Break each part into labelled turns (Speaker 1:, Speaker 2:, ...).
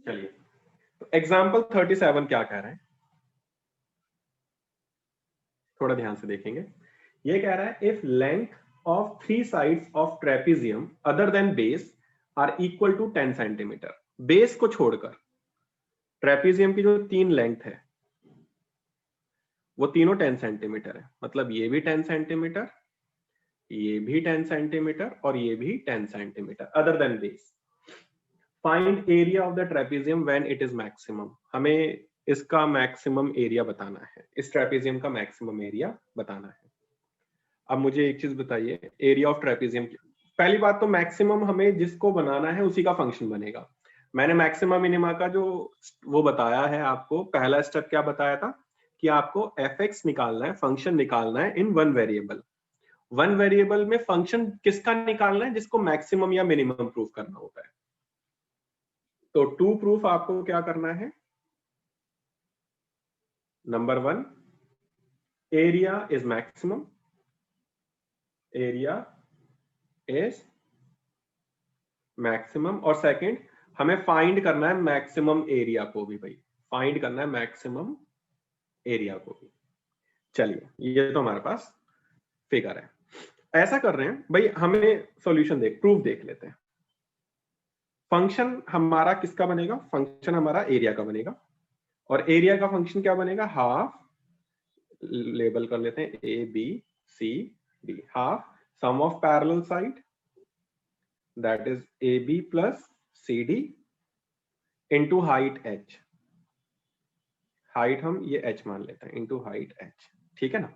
Speaker 1: चलिए, तो एग्जाम्पल 37 क्या कह रहा है, थोड़ा ध्यान से देखेंगे। ये कह रहा है if length of 3 sides of trapezium other than base are equal to 10 centimetre. Base को छोड़कर ट्रेपेजियम की जो 3 लेंथ है वो तीनों 10 सेंटीमीटर है, मतलब ये भी 10 सेंटीमीटर, ये भी 10 सेंटीमीटर और ये भी 10 centimetre other than base. Find area of the trapezium when it is maximum. हमें इसका मैक्सिमम एरिया बताना है, इस ट्रेपेजियम का मैक्सिमम एरिया बताना है। अब मुझे एक चीज बताइए, एरिया ऑफ ट्रेपेजियम, पहली बात तो मैक्सिमम हमें जिसको बनाना है उसी का फंक्शन बनेगा। मैंने मैक्सिमा मिनिमा का जो वो बताया है आपको, पहला स्टेप क्या बताया था कि आपको fx निकालना है, फंक्शन निकालना है in one variable. One variable में फंक्शन किसका निकालना है, जिसको मैक्सिमम या मिनिमम प्रूफ करना होता है। तो टू प्रूफ आपको क्या करना है, number 1 area is maximum, area is maximum, और सेकंड हमें फाइंड करना है मैक्सिमम एरिया को भी, भाई फाइंड करना है मैक्सिमम एरिया को भी। चलिए, ये तो हमारे पास फिगर है। ऐसा कर रहे हैं भाई, हमें सॉल्यूशन प्रूफ देख लेते हैं। फंक्शन हमारा किसका बनेगा, फंक्शन हमारा एरिया का बनेगा, और एरिया का फंक्शन क्या बनेगा, हाफ, लेबल कर लेते हैं A B C D, half sum of parallel side that is A B plus C D into height h, height हम ये h मान लेते हैं, इंटू हाइट h, ठीक है ना।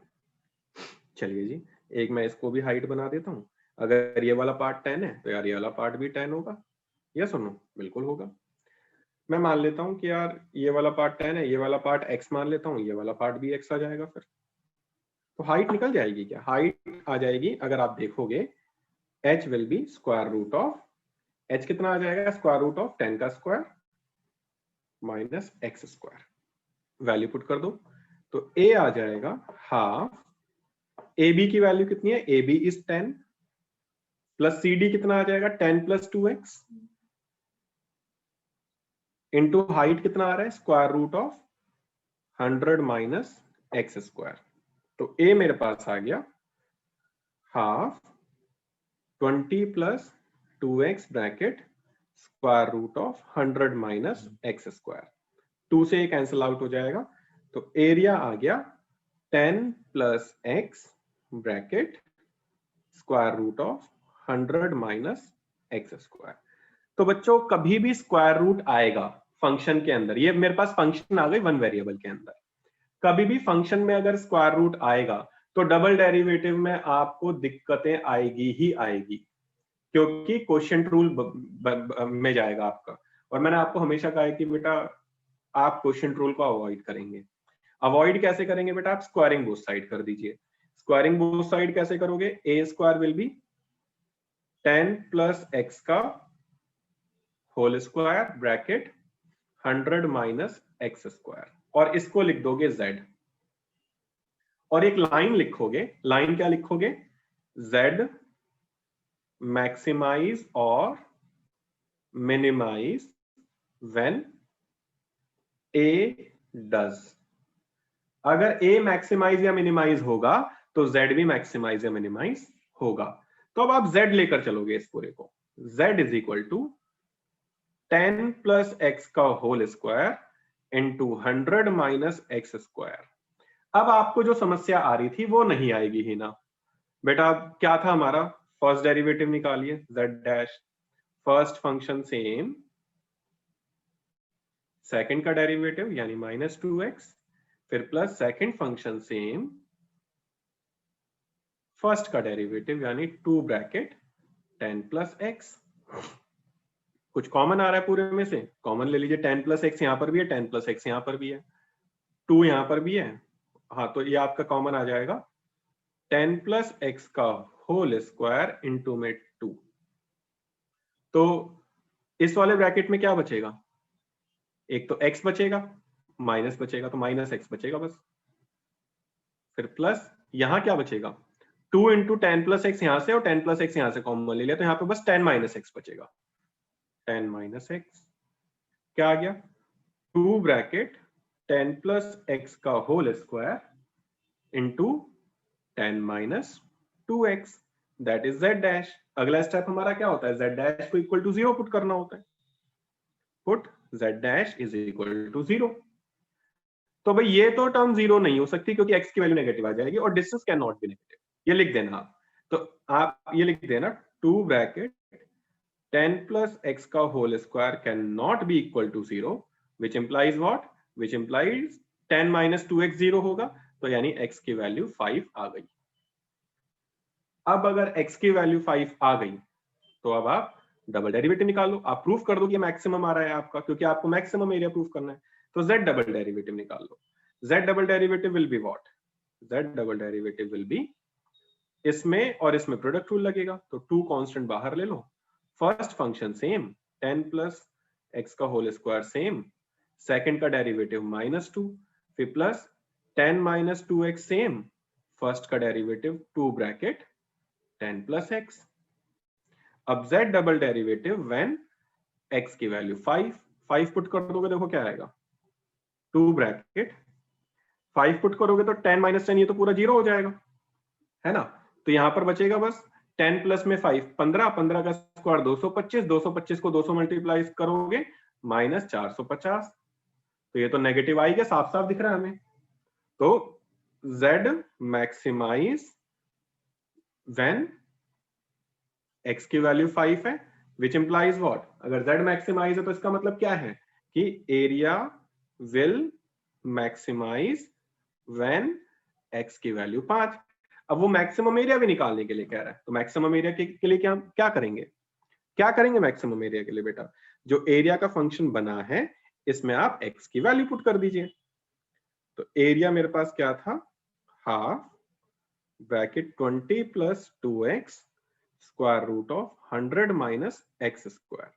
Speaker 1: चलिए जी, एक मैं इसको भी हाइट बना देता हूं। अगर ये वाला पार्ट 10 है तो यार ये वाला पार्ट भी 10 होगा, या सुनो बिल्कुल होगा। मैं मान लेता हूं कि यार ये वाला पार्ट 10 है, ये वाला पार्ट x मान लेता हूं, ये वाला पार्ट भी x आ जाएगा। फिर तो हाइट निकल जाएगी क्या, हाइट आ जाएगी, अगर आप देखोगे h will be square root of, h कितना आ जाएगा, स्क्वायर रूट ऑफ 10 का square minus x square, value put कर दो तो a आ जाएगा हाफ, ab की वैल्यू कितनी है, ab इज 10 प्लस cd कितना आ जाएगा 10 प्लस 2x इंटू हाइट कितना आ रहा है, square root of 100 minus x square. तो a मेरे पास आ गया half 20 plus 2x bracket square root of 100 minus x square, 2 से कैंसिल आउट हो जाएगा, तो एरिया आ गया 10 plus x bracket square root of 100 minus x square. तो बच्चों कभी भी स्क्वायर रूट आएगा फंक्शन के अंदर, ये मेरे पास फंक्शन आ गई वन वेरिएबल के अंदर, कभी भी फंक्शन में अगर स्क्वायर रूट आएगा तो डबल डेरिवेटिव में आपको दिक्कतें आएगी ही आएगी, क्योंकि क्वोशिएंट रूल में जाएगा आपका। और मैंने आपको हमेशा कहा है कि बेटा आप क्वोशिएंट रूल को अवॉइड करेंगे। अवॉइड कैसे करेंगे बेटा, आप स्क्वायरिंग बोथ साइड कर दीजिए। स्क्वायरिंग बोथ साइड कैसे करोगे, A square will be 10 plus x का whole square bracket 100 minus x square, और इसको लिख दोगे z, और एक लाइन लिखोगे, लाइन क्या लिखोगे, z मैक्सिमाइज और मिनिमाइज व्हेन a डज। अगर a मैक्सिमाइज या मिनिमाइज होगा तो z भी मैक्सिमाइज या मिनिमाइज होगा। तो अब आप z लेकर चलोगे इस पूरे को, z is equal to 10 plus x का whole square into 100 minus x square. अब आपको जो समस्या आ रही थी वो नहीं आएगी ही ना बेटा, क्या था हमारा, फर्स्ट डेरिवेटिव निकालिए z dash, first function same, second का डेरिवेटिव यानी माइनस 2x, फिर plus second function same, first का डेरिवेटिव यानी 2 ब्रैकेट 10 प्लस एक्स। कुछ कॉमन आ रहा है पूरे में से, कॉमन ले लीजिए, 10 प्लस एक्स यहां पर भी है, 10 प्लस एक्स यहां पर भी है, 2 यहां पर भी है, हाँ तो ये आपका कॉमन आ जाएगा 10 प्लस एक्स का होल स्क्वायर इंटू में 2। तो इस वाले ब्रैकेट में क्या बचेगा, एक तो x बचेगा, माइनस बचेगा तो माइनस एक्स बचेगा बस, फिर प्लस यहां क्या बचेगा 2 इंटू 10 प्लस एक्स यहां से और 10 प्लस एक्स यहां से कॉमन ले लिया, तो यहाँ पे बस 10 माइनस एक्स बचेगा, 10 माइनस एक्स क्या आ गया 2 ब्रैकेट 10 प्लस एक्स का whole square into 10 minus 2x that is z dash. अगला स्टेप हमारा क्या होता है, z डैश को इक्वल टू 0 पुट करना होता है। Put z dash is equal to 0। तो भाई ये तो टर्म 0 नहीं हो सकती क्योंकि x की वैल्यू नेगेटिव आ जाएगी और distance can not B negative, ये लिख देना आप। तो आप ये लिख देना 2 ब्रैकेट 10 प्लस x का whole square can not be equal to 0 which implies what, which implies 10 minus 2x 0 होगा, तो यानी x की वैल्यू 5 आ गई। अब अगर x की वैल्यू 5 आ गई तो अब आप डबल डेरिवेटिव निकालो, आप प्रूफ कर दो कि मैक्सिमम आ रहा है आपका, क्योंकि आपको मैक्सिमम एरिया प्रूफ करना है। तो z डबल डेरिवेटिव निकाल लो। z double derivative will be what, z double derivative will B, इसमें और इसमें प्रोडक्ट रूल लगेगा, तो 2 कांस्टेंट बाहर ले लो। First function same 10 plus x का होल स्क्वायर सेम, सेकंड का डेरिवेटिव -2, फिर plus 10 minus 2x same, first का डेरिवेटिव 2 ब्रैकेट 10 प्लस एक्स। अब z double derivative when x की वैल्यू 5 पुट कर दोगे, देखो क्या आएगा 2 ब्रैकेट 5 पुट करोगे तो 10 माइनस 10 ये तो पूरा 0 हो जाएगा, है ना। तो यहां पर बचेगा बस 10 प्लस में 5 15, 15 का स्क्वायर 225, 225 को 200 मल्टीप्लाई करोगे माइनस 450, तो ये तो नेगेटिव आई गया, साफ साफ दिख रहा है हमें। तो z मैक्सिमाइज व्हेन x की वैल्यू 5 है, विच इंप्लाइज व्हाट, अगर z मैक्सिमाइज है तो इसका मतलब क्या है कि area will maximise when x की वैल्यू 5। अब वो मैक्सिमम एरिया भी निकालने के लिए कह रहा है, तो मैक्सिमम एरिया के लिए क्या करेंगे मैक्सिमम एरिया के लिए बेटा, जो एरिया का फंक्शन बना है इसमें आप x की वैल्यू पुट कर दीजिए। तो एरिया मेरे पास क्या था, half bracket 20 plus 2x square root of 100 minus x square,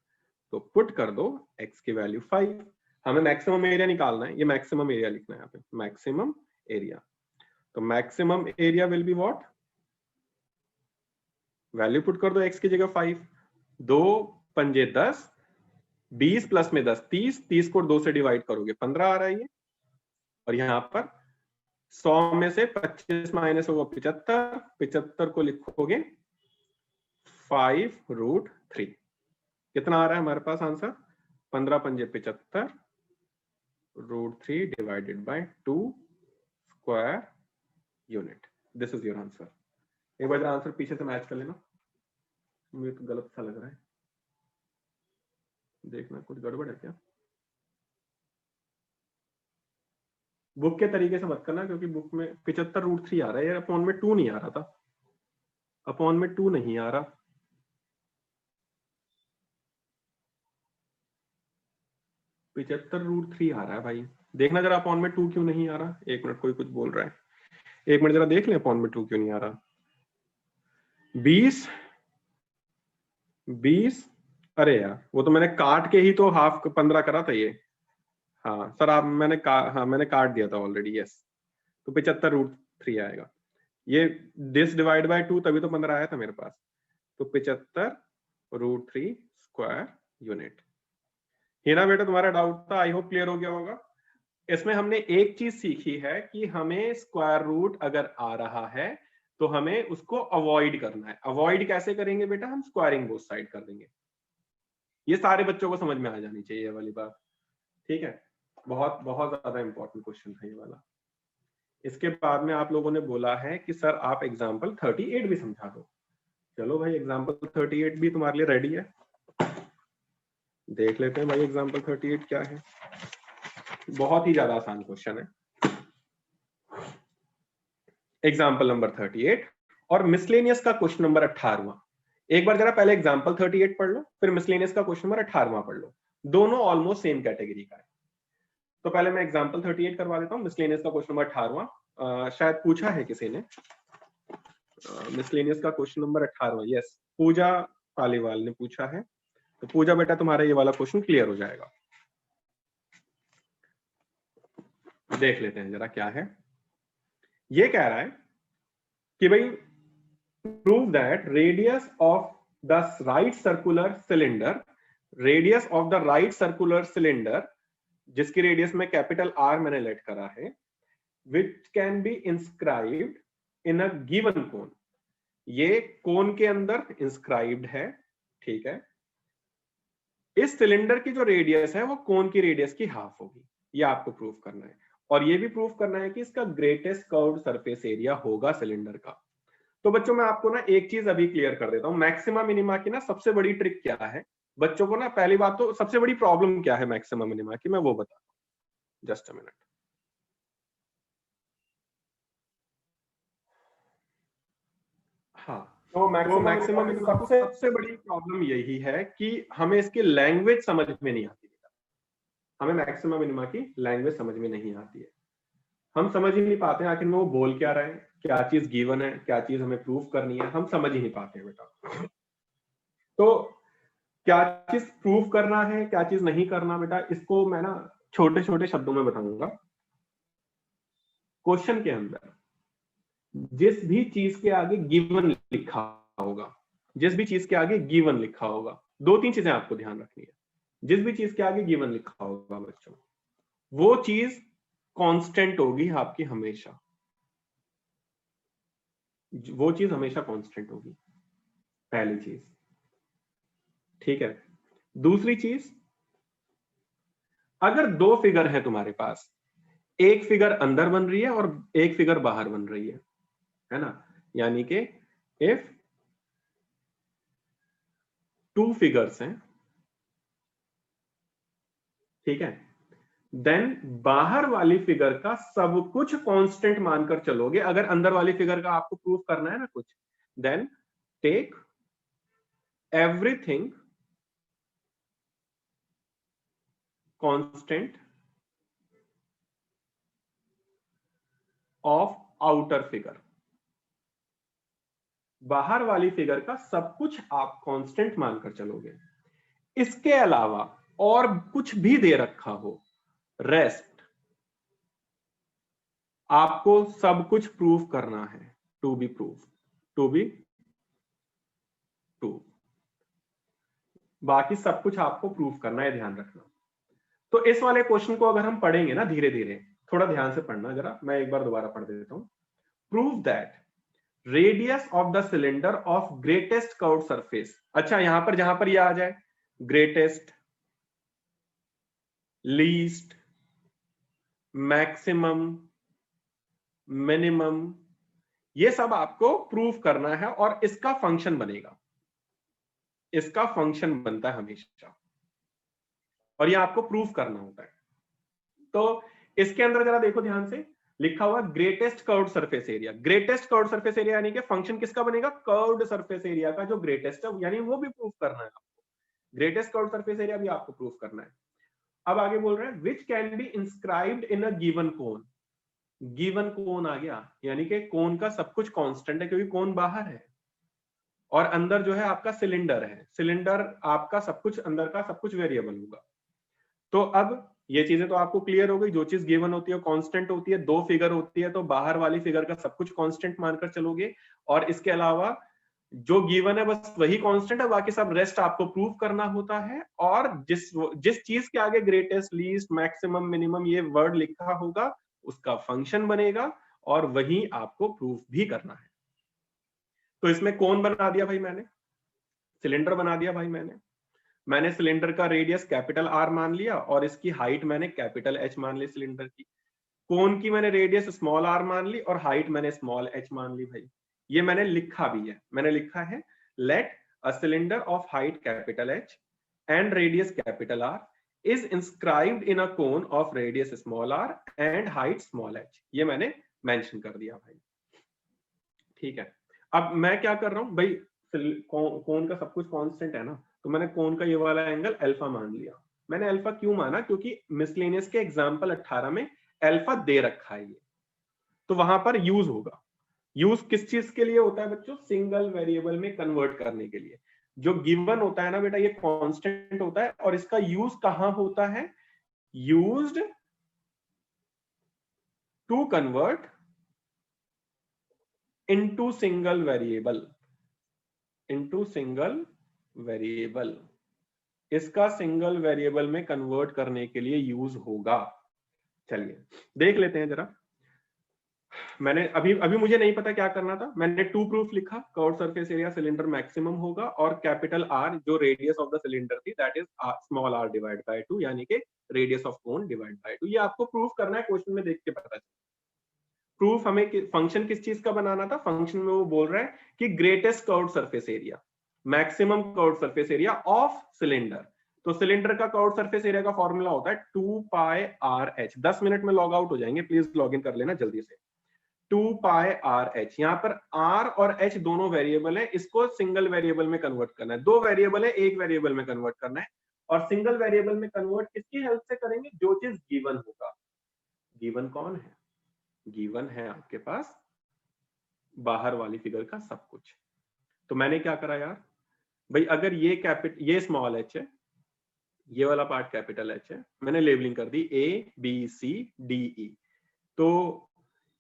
Speaker 1: तो पुट कर दो x की वैल्यू 5। हमें मैक्सिमम एरिया निकालना है, ये मैक्सिमम एरिया लिखना है यहाँ पे, मैक्सिमम एरिया। तो maximum area will be what, value put कर दो x की जगह 5, 2 पंजे 10, 20 प्लस में 10 30, 30 को 2 से डिवाइड करोगे 15 आ रहा है ये, और यहाँ पर 100 में से 25 माइनस होगा 75, 75 को लिखोगे 5√3, कितना आ रहा है हमारे पास आंसर, 15 पंजे 75 √3 divided by 2 square unit. This is your answer. एक बार आंसर पीछे से मैच कर लेना, मुझे तो गलत सा लग रहा है, देखना कुछ गड़बड़ है क्या। बुक के तरीके से मत करना क्योंकि बुक में 75√3 आ रहा है यार, अपॉन में 2 नहीं आ रहा था, अपॉन में 2 नहीं आ रहा, 75√3 आ रहा है भाई, देखना जरा अपॉन में 2 क्यों नहीं आ रहा। एक मिनट, कोई कुछ बोल रहा है, एक मिनट जरा देख ले अपॉन में 2 क्यों नहीं आ रहा। 20 अरे यार वो तो मैंने काट के ही तो हाफ 15 करा था ये। हाँ सर आप मैंने काट दिया था ऑलरेडी, यस। तो 75√3 आएगा, ये दिस डिवाइड बाय 2 तभी तो 15 आया था मेरे पास। तो 75√3 स्क्वायर यूनिट। हिना बेटा तुम्हारा डाउट था, आई होप क्लियर हो गया होगा। इसमें हमने एक चीज सीखी है कि हमें स्क्वायर रूट अगर आ रहा है तो हमें उसको अवॉइड करना है। अवॉइड कैसे करेंगे बेटा, हम स्क्वायरिंग बोथ साइड कर देंगे। ये सारे बच्चों को समझ में आ जानी चाहिए ये वाली बात, ठीक है। बहुत बहुत ज्यादा इंपॉर्टेंट क्वेश्चन है ये वाला। इसके बाद में आप लोगों ने बोला है कि सर आप एग्जाम्पल 38 भी समझा दो। चलो भाई एग्जाम्पल 38 भी तुम्हारे लिए रेडी है, देख लेते हैं भाई एग्जाम्पल 38 क्या है। बहुत ही ज्यादा आसान क्वेश्चन है। एग्जाम्पल नंबर 38 और मिसलेनियस का क्वेश्चन नंबर 18वां। एक बार जरा पहले एग्जाम्पल 38 पढ़ लो, फिर मिसलेनियस का क्वेश्चन नंबर 18वां पढ़ लो, दोनों ऑलमोस्ट सेम कैटेगरी का है। तो पहले मैं एग्जाम्पल 38 करवा देता हूँ, मिसलेनियस का क्वेश्चन नंबर 18वां शायद पूछा है किसी ने। मिसलेनियस का क्वेश्चन नंबर 18वां, यस पूजा पालीवाल ने पूछा है। तो पूजा बेटा तुम्हारा ये वाला क्वेश्चन क्लियर हो जाएगा। देख लेते हैं जरा क्या है। ये कह रहा है कि भाई prove that radius of the right circular cylinder radius of the right circular cylinder, जिसकी रेडियस में कैपिटल आर मैंने लेट करा है, which can be inscribed in a given cone. ये कोन के अंदर इंस्क्राइब्ड है, ठीक है। इस सिलेंडर की जो रेडियस है वो कोन की रेडियस की हाफ होगी, ये आपको प्रूव करना है। और ये भी प्रूव करना है कि इसका ग्रेटेस्ट कर्व्ड सरफेस एरिया होगा सिलेंडर का। तो बच्चों मैं आपको ना एक चीज अभी क्लियर कर देता हूँ, मैक्सिमा मिनिमा की ना सबसे बड़ी ट्रिक क्या है बच्चों को ना। पहली बात तो सबसे बड़ी प्रॉब्लम क्या है मैक्सिमा मिनिमा की, मैं वो बताता हूँ, जस्ट अ मिनट। हाँ, तो मैक्सिमा मिनिमा सबसे बड़ी प्रॉब्लम यही है कि हमें इसकी लैंग्वेज समझ में नहीं आती। हमें मैक्सिमा मिनिमा की लैंग्वेज समझ में नहीं आती है, हम समझ ही नहीं पाते हैं आखिर में वो बोल क्या रहे हैं, क्या चीज गिवन है, क्या चीज हमें प्रूव करनी है, हम समझ ही नहीं पाते हैं बेटा। तो क्या चीज प्रूव करना है, क्या चीज नहीं करना बेटा, इसको मैं ना छोटे छोटे शब्दों में बताऊंगा। क्वेश्चन के अंदर जिस भी चीज के आगे गिवन लिखा होगा, जिस भी चीज के आगे गिवन लिखा होगा, दो तीन चीजें आपको ध्यान रखनी है। जिस भी चीज के आगे गिवन लिखा होगा बच्चों, वो चीज कांस्टेंट होगी आपकी हमेशा, वो चीज हमेशा कांस्टेंट होगी, पहली चीज, ठीक है। दूसरी चीज, अगर दो फिगर है तुम्हारे पास, एक फिगर अंदर बन रही है और एक फिगर बाहर बन रही है ना, यानी कि इफ टू फिगर्स हैं, ठीक है, देन बाहर वाली फिगर का सब कुछ कांस्टेंट मानकर चलोगे। अगर अंदर वाली फिगर का आपको प्रूफ करना है ना कुछ, then take everything constant of outer figure. बाहर वाली फिगर का सब कुछ आप कांस्टेंट मानकर चलोगे, इसके अलावा और कुछ भी दे रखा हो, रेस्ट आपको सब कुछ प्रूव करना है, to be proof, to be true, बाकी सब कुछ आपको प्रूव करना है, ध्यान रखना। तो इस वाले क्वेश्चन को अगर हम पढ़ेंगे ना धीरे धीरे, थोड़ा ध्यान से पढ़ना जरा, मैं एक बार दोबारा पढ़ देता हूं। Prove that radius of the cylinder of greatest curved surface. अच्छा, यहां पर जहां पर ये आ जाए ग्रेटेस्ट, लीस्ट, मैक्सिमम, मिनिमम, ये सब आपको प्रूव करना है और इसका फंक्शन बनेगा, इसका फंक्शन बनता है हमेशा, और ये आपको प्रूव करना होता है। तो इसके अंदर जरा देखो ध्यान से, लिखा हुआ greatest curved surface area. Greatest curved surface area यानी कि फंक्शन किसका बनेगा, कर्व्ड सरफेस एरिया का जो ग्रेटेस्ट है, यानी वो भी प्रूव करना है आपको, ग्रेटेस्ट कर्व्ड सरफेस एरिया भी आपको प्रूव करना है। अब आगे बोल रहे हैं which can be inscribed in a given cone. Given cone आ गया, यानी कि कोन का सब कुछ कांस्टेंट है, क्योंकि कोन बाहर है और अंदर जो है आपका सिलेंडर है, सिलेंडर आपका सब कुछ अंदर का सब कुछ वेरिएबल होगा। तो अब ये चीजें तो आपको क्लियर हो गई, जो चीज गिवन होती है कांस्टेंट होती है, दो फिगर होती है तो बाहर वाली फिगर का सब कुछ कांस्टेंट मानकर चलोगे, और इसके अलावा जो गिवन है बस वही कांस्टेंट है, बाकी सब रेस्ट आपको प्रूव करना होता है। और जिस जिस चीज के आगे ग्रेटेस्ट, लीस्ट, मैक्सिमम, मिनिमम ये वर्ड लिखा होगा उसका फंक्शन बनेगा और वही आपको प्रूफ भी करना है। तो इसमें कौन बना दिया भाई मैंने, सिलेंडर बना दिया भाई मैंने सिलेंडर का रेडियस कैपिटल आर मान लिया और इसकी हाइट मैंने कैपिटल एच मान ली सिलेंडर की। कोन की मैंने रेडियस स्मॉल आर मान ली और हाइट मैंने स्मॉल एच मान ली भाई। ये मैंने लिखा भी है, मैंने लिखा है let a cylinder of height capital H and radius capital R is inscribed in a cone of radius small R and height small H. ये मैंने मेंशन कर दिया भाई, ठीक है। अब मैं क्या कर रहा हूं भाई, कोन का सब कुछ कांस्टेंट है ना, तो मैंने कोन का ये वाला एंगल अल्फा मान लिया। मैंने अल्फा क्यों माना, क्योंकि मिसलेनियस के एग्जांपल 18 में अल्फा दे रखा है ये, तो वहां पर यूज होगा। यूज किस चीज के लिए होता है बच्चों, सिंगल वेरिएबल में कन्वर्ट करने के लिए। जो गिवन होता है ना बेटा ये कांस्टेंट होता है, और इसका यूज कहां होता है, used to convert into single variable, into single variable. इसका सिंगल वेरिएबल में कन्वर्ट करने के लिए यूज होगा। चलिए देख लेते हैं जरा। मैंने अभी अभी मुझे नहीं पता क्या करना था, मैंने टू प्रूफ लिखा, curve surface area cylinder maximum होगा और कैपिटल आर जो रेडियस ऑफ द सिलेंडर थी that is small R divide by 2, यानी कि radius of cone divide by 2। ये आपको प्रूफ करना है, क्वेश्चन में देख के पता चले। प्रूफ हमें फंक्शन किस चीज का बनाना था, फंक्शन में वो बोल रहा है कि greatest curved surface area, maximum curved surface area of cylinder. तो सिलेंडर का कर्व्ड सरफेस एरिया का फॉर्मूला होता है 2 पाई आर एच। 10 मिनट में लॉग आउट हो जाएंगे, प्लीज लॉग इन कर लेना जल्दी से। 2 पाई आर एच, यहाँ पर आर और एच दोनों वेरिएबल है, इसको सिंगल वेरिएबल में कन्वर्ट करना है। दो वेरिएबल है, एक वेरिएबल में कन्वर्ट करना है। और सिंगल वेरिएबल में कन्वर्ट किसकी हेल्प से करेंगे, जो चीज गिवन होगा। गिवन कौन है, गिवन है आपके पास बाहर वाली फिगर का सब कुछ। तो मैंने क्या करा यार भाई, अगर ये स्मॉल एच है, ये वाला पार्ट कैपिटल एच है, मैंने लेबलिंग कर दी ए बी सी डी ई। तो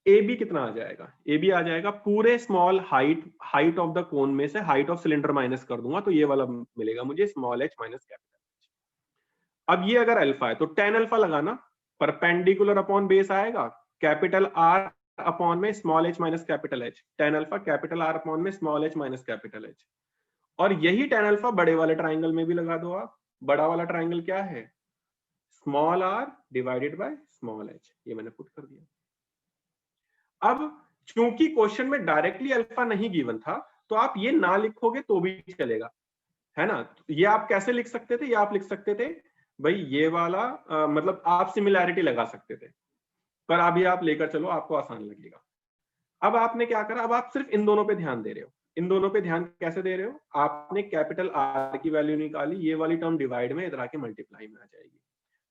Speaker 1: ए बी कितना आ जाएगा, ए बी आ जाएगा पूरे small height of the cone में से हाइट ऑफ सिलेंडर माइनस कर दूंगा तो ये वाला मिलेगा मुझे, small H minus capital H. अब ये अगर अल्फा है तो टेन अल्फा लगाना, परपेंडिकुलर अपॉन बेस आएगा, कैपिटल आर अपॉन में small H minus capital H, tan alpha capital R upon में small H minus capital H. और यही टेन अल्फा बड़े वाले ट्राइंगल में भी लगा दो आप। बड़ा वाला ट्राइंगल क्या है, small R divided by small H, ये मैंने पुट कर दिया। अब चूंकि क्वेश्चन में डायरेक्टली अल्फा नहीं गिवन था तो आप ये ना लिखोगे तो भी चलेगा, है ना। ये आप कैसे लिख सकते थे, ये आप लिख सकते थे भाई ये वाला मतलब आप सिमिलैरिटी लगा सकते थे, पर अभी आप लेकर चलो, आपको आसान लगेगा। अब आपने क्या करा, अब आप सिर्फ इन दोनों पे ध्यान दे रहे हो। इन दोनों पे ध्यान कैसे दे रहे हो, आपने कैपिटल आर की वैल्यू निकाली, ये वाली टर्म डिवाइड में इधर आके मल्टीप्लाई में आ जाएगी।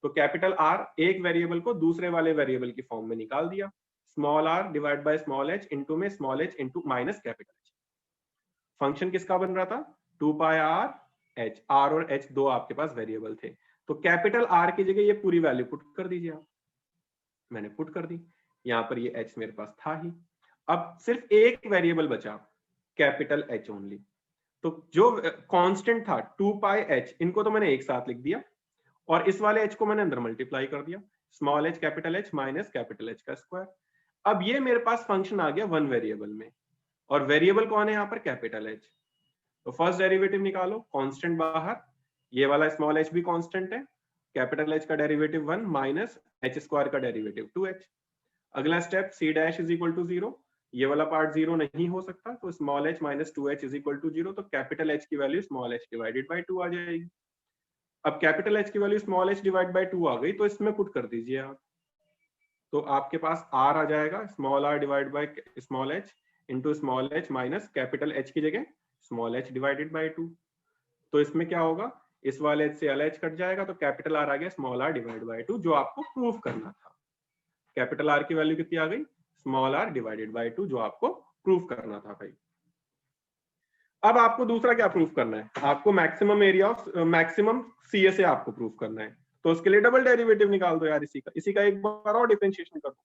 Speaker 1: तो कैपिटल आर एक वेरिएबल को दूसरे वाले वेरिएबल की फॉर्म में निकाल दिया, small R divide by small H into में small H into minus capital H. Function किसका बन रहा था, 2 पाई आर एच, आर और एच दो आपके पास वेरिएबल थे। तो कैपिटल आर की जगह ये पूरी वैल्यू पुट कर दीजिए आप, मैंने पुट कर दी, यहां पर ये एच मेरे पास था ही। अब सिर्फ एक वेरिएबल बचा, कैपिटल एच ओनली। तो जो कांस्टेंट था 2 पाई एच, इनको तो मैंने एक साथ लिख दिया और इस वाले एच को मैंने अंदर मल्टीप्लाई कर दिया, small H capital H minus capital H का स्क्वायर। अब ये मेरे पास फंक्शन आ गया वन वेरिएबल में, और वेरिएबल कौन है यहाँ पर, कैपिटल एच। तो फर्स्ट डेरिवेटिव निकालो, कांस्टेंट बाहर, ये वाला स्मॉल एच भी कांस्टेंट है, कैपिटल एच का डेरिवेटिव 1 माइनस एच स्क्वायर का डेरिवेटिव 2h। अगला step C dash is equal to 0, ये वाला पार्ट 0 नहीं हो सकता, तो small H minus 2h is equal to 0, तो कैपिटल एच की value small H divided by 2 आ जाएगी। अब कैपिटल एच की value small H divide by 2 आ गई, तो इसमें पुट कर दीजिए आप। तो आपके पास आर आ जाएगा, small R divide by small H into small H minus capital H की जगह स्मॉल एच डिवाइडेड बाय 2। तो इसमें क्या होगा, इस वाले एच से एल एच कट जाएगा, तो कैपिटल आर आ गया स्मॉल आर डिवाइड बाय 2, जो आपको प्रूफ करना था। कैपिटल आर की वैल्यू कितनी आ गई, स्मॉल आर डिवाइडेड बाय 2, जो आपको प्रूफ करना था भाई। अब आपको दूसरा क्या प्रूफ करना है, आपको maximum area of maximum C से आपको प्रूफ करना है। तो उसके लिए डबल डेरिवेटिव निकाल दो यार, इसी का एक बार और डिफरेंशिएशन कर दो।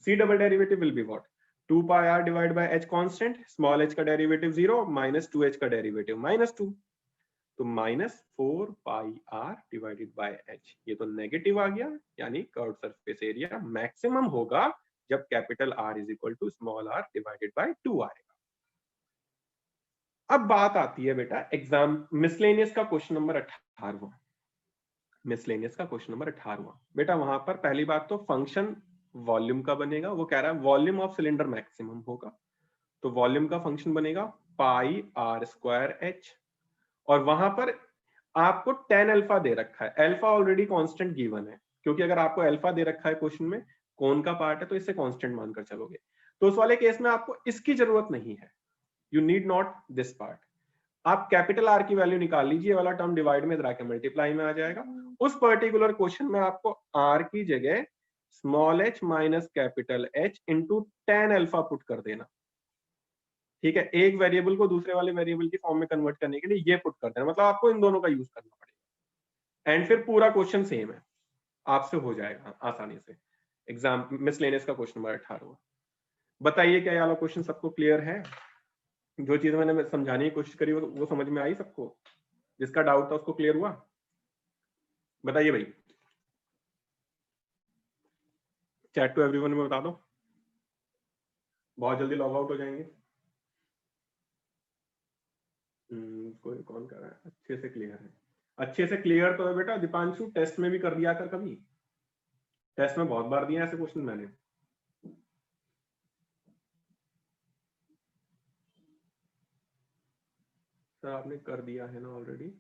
Speaker 1: C double derivative will be what, 2 pi R divide by H constant, small H का डेरिवेटिव 0 माइनस 2h का डेरिवेटिव -2, तो minus 4 pi R divided by H. ये तो नेगेटिव आ गया, यानी कर्व सरफेस एरिया मैक्सिमम होगा जब capital R is equal to small R divided by 2 आएगा। अब बात आती है बेटा एग्जाम मिसलेनियस का क्वेश्चन नंबर 18वां, मिसलेनियस का क्वेश्चन नंबर 18वां। बेटा वहां पर पहली बात तो फंक्शन वॉल्यूम का बनेगा, वो कह रहा है वॉल्यूम ऑफ सिलेंडर मैक्सिमम होगा, तो वॉल्यूम का फंक्शन बनेगा पाई आर स्क्वायर एच, और वहां पर आपको टेन अल्फा दे रखा है, अल्फा ऑलरेडी कांस्टेंट गिवन है, क्योंकि अगर आपको अल्फा दे रखा है क्वेश्चन में, कौन का पार्ट है तो इसे कांस्टेंट मानकर चलोगे। तो उस वाले केस में आपको इसकी जरूरत नहीं है, you need not this part. आप कैपिटल आर की वैल्यू निकाल लीजिए, वाला टर्म डिवाइड में इधर आके मल्टीप्लाई में आ जाएगा। उस पर्टिकुलर क्वेश्चन में आपको आर की जगह small H minus capital H into tan alpha put कर देना, ठीक है। एक वेरिएबल को दूसरे वाले वेरिएबल की फॉर्म में कन्वर्ट करने के लिए ये पुट कर देना, मतलब आपको इन दोनों का यूज करना पड़ेगा। एंड फिर पूरा क्वेश्चन सेम है, आपसे हो जाएगा आसानी से। एग्जाम मिसलेनियस का क्वेश्चन नंबर 18। बताइए क्या ये वाला क्वेश्चन सबको क्लियर है, जो चीज मैंने समझाने की कोशिश करी वो समझ में आई सबको, जिसका डाउट था उसको क्लियर हुआ। बताइए भाई, चैट टू एवरीवन में बता दो, बहुत जल्दी लॉग आउट हो जाएंगे। कोई कौन कर रहा है? अच्छे से क्लियर है, अच्छे से क्लियर तो है बेटा। दीपांशु टेस्ट में भी कर दिया कर, कभी टेस्ट में बहुत बार दिया ऐसे क्वेश्चन मैंने। सर आपने कर दिया है ना ऑलरेडी?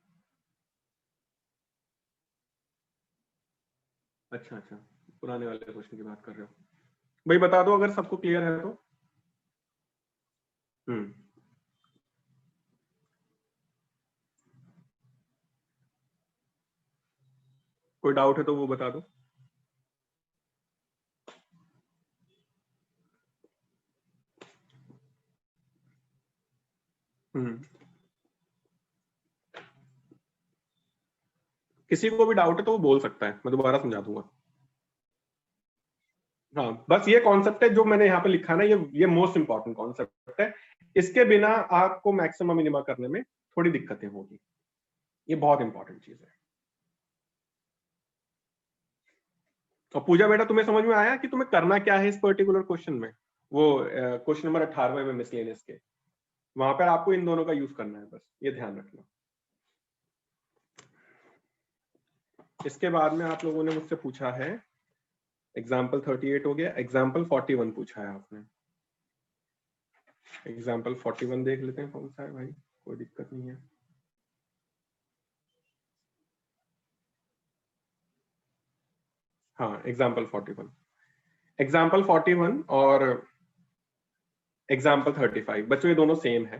Speaker 1: अच्छा अच्छा, पुराने वाले क्वेश्चन की बात कर रहे हो भाई, बता दो अगर सबको क्लियर है तो। कोई डाउट है तो वो बता दो। किसी को भी डाउट है तो वो बोल सकता है, मैं दोबारा समझा दूंगा। हाँ, बस ये कॉन्सेप्ट है जो मैंने यहाँ पे लिखा है ना, ये मोस्ट इंपॉर्टेंट कॉन्सेप्ट है। इसके बिना आपको मैक्सिमम मिनिमा करने में थोड़ी दिक्कतें होगी, ये बहुत इंपॉर्टेंट चीज है। और पूजा बेटा, तुम्हें समझ में आया कि तुम्हें करना क्या है इस पर्टिकुलर क्वेश्चन में? वो क्वेश्चन नंबर 18 में मिसलेनियस के, वहां पर आपको इन दोनों का यूज करना है, बस ये ध्यान रखना। इसके बाद में आप लोगों ने मुझसे पूछा है एग्जाम्पल 38 हो गया, एग्जाम्पल 41 पूछा है आपने। एग्जाम्पल 41 देख लेते हैं कौन सा है भाई, कोई दिक्कत नहीं है। हाँ, एग्जाम्पल 41, एग्जाम्पल 41 और एग्जाम्पल 35 बच्चों ये दोनों सेम है,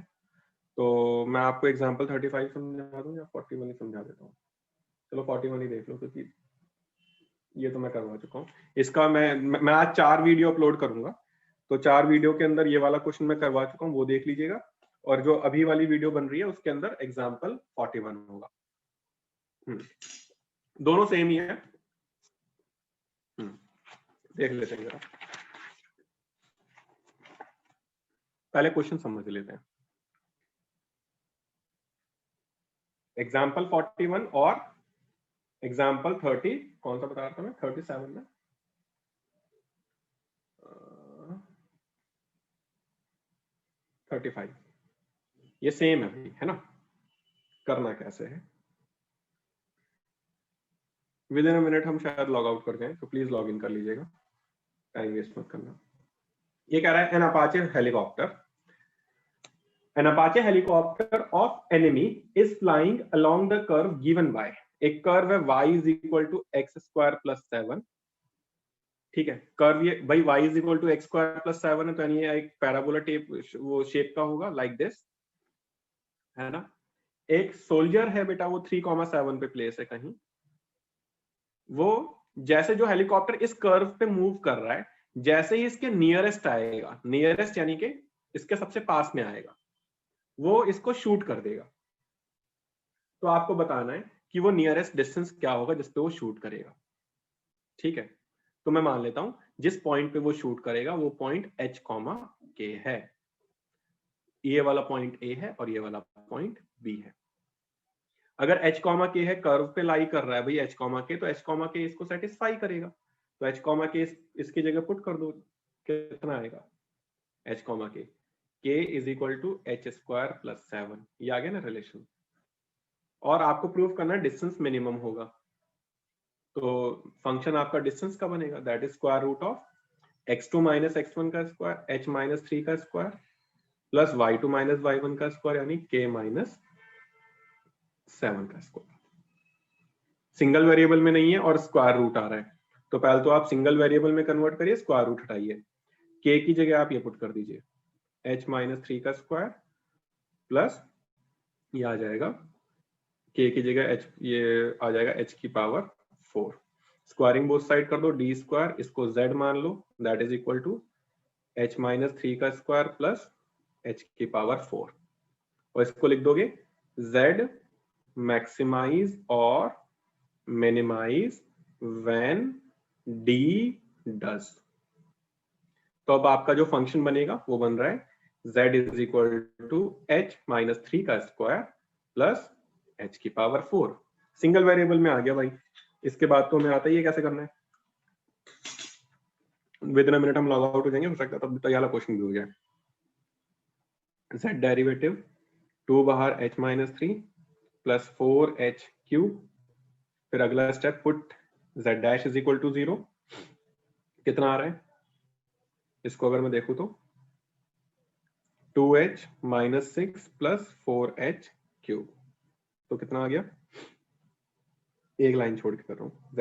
Speaker 1: तो मैं आपको एग्जाम्पल 35 समझा दूं या 41 ही समझा देता हूँ? चलो 41 ही देख लो, क्योंकि ये तो मैं करवा चुका हूँ। इसका मैं आज 4 वीडियो अपलोड करूंगा, तो 4 वीडियो के अंदर ये वाला क्वेश्चन मैं करवा चुका हूँ, वो देख लीजिएगा। और जो अभी वाली वीडियो बन रही है उसके अंदर एग्जाम्पल 41 होगा। दोनों सेम ही है। देख लेते हैं जरा, पहले क्वेश्चन समझ लेते हैं। एग्जाम्पल 41 और एग्जाम्पल 30, कौन सा बता रहा था मैं? 37 में 35, ये सेम है भाई, है ना? करना कैसे है, विद इन अ मिनट हम शायद लॉग आउट कर जाएं, तो प्लीज लॉग इन कर लीजिएगा, टाइम वेस्ट मत करना। ये कह रहा है an Apache helicopter, an Apache helicopter of enemy is flying along the curve given by, एक कर्व है y is equal to x square plus 7, ठीक है? कर्व ये भाई y is equal to x square plus 7 है, तो यानी ये एक पैराबोला टेप वो शेप का होगा, लाइक दिस, है ना? एक सोल्जर है बेटा, वो 3,7 पे प्लेस है कहीं, वो जैसे जो हेलीकॉप्टर इस कर्व पे मूव कर रहा है, जैसे ही इसके नियरेस्ट आएगा, नियरेस्ट यानी कि इसके सबसे पास में आएगा, वो इसको शूट कर देगा। तो आपको बताना है कि वो नियरेस्ट डिस्टेंस क्या होगा जिसपे वो शूट करेगा, ठीक है? तो मैं मान लेता हूं जिस पॉइंट पे वो शूट करेगा वो पॉइंट h, k है। ये वाला पॉइंट A है और ये वाला पॉइंट B है। अगर h, k है, कर्व पे लाई कर रहा है भाई h, k, तो h, k इसको सेटिस्फाई करेगा, तो h, k इसकी जगह पुट कर दो, कितना आएगा? h, k is equal to h square plus 7, ये आ गया ना रिलेशन। और आपको प्रूव करना डिस्टेंस मिनिमम होगा, तो फंक्शन आपका डिस्टेंस का बनेगा, that is square root of x2 minus x1 का स्क्वायर, h माइनस 3 का square plus y2 minus y1 का स्क्वायर, यानी k माइनस 7 का स्क्वायर। सिंगल वेरिएबल में नहीं है और स्क्वायर रूट आ रहा है, तो पहले तो आप सिंगल वेरिएबल में कन्वर्ट करिए, स्क्वायर रूट हटाइए, k की जगह आप ये पुट कर दीजिए h माइनस 3 का स्क्वायर प्लस ये आ जाएगा k की जगह h, ये आ जाएगा h की पावर 4, स्क्वायरिंग बोथ साइड कर दो, d स्क्वायर, इसको z मान लो, that is equal to h minus 3 का स्क्वायर प्लस h की पावर 4, और इसको लिख दोगे z मैक्सिमाइज और मिनिमाइज व्हेन d डज। तो अब आपका जो फंक्शन बनेगा वो बन रहा है z is equal to h minus 3 का स्क्वायर प्लस h की पावर 4, सिंगल वेरिएबल में आ गया भाई, इसके बाद तो हमें आता ही है कैसे करना है। विद इन मिनट हम लॉग आउट हो जाएंगे, हो सकता है तब तक वाला क्वेश्चन भी हो जाए। z डेरिवेटिव 2 बाहर h minus 3 plus 4h cube, फिर अगला step put z dash is equal to 0, कितना आ रहा है इसको अगर मैं देखूं तो 2h minus 6 plus 4h cube, तो कितना आ गया, एक लाइन छोड़ के कर रहा हूँ।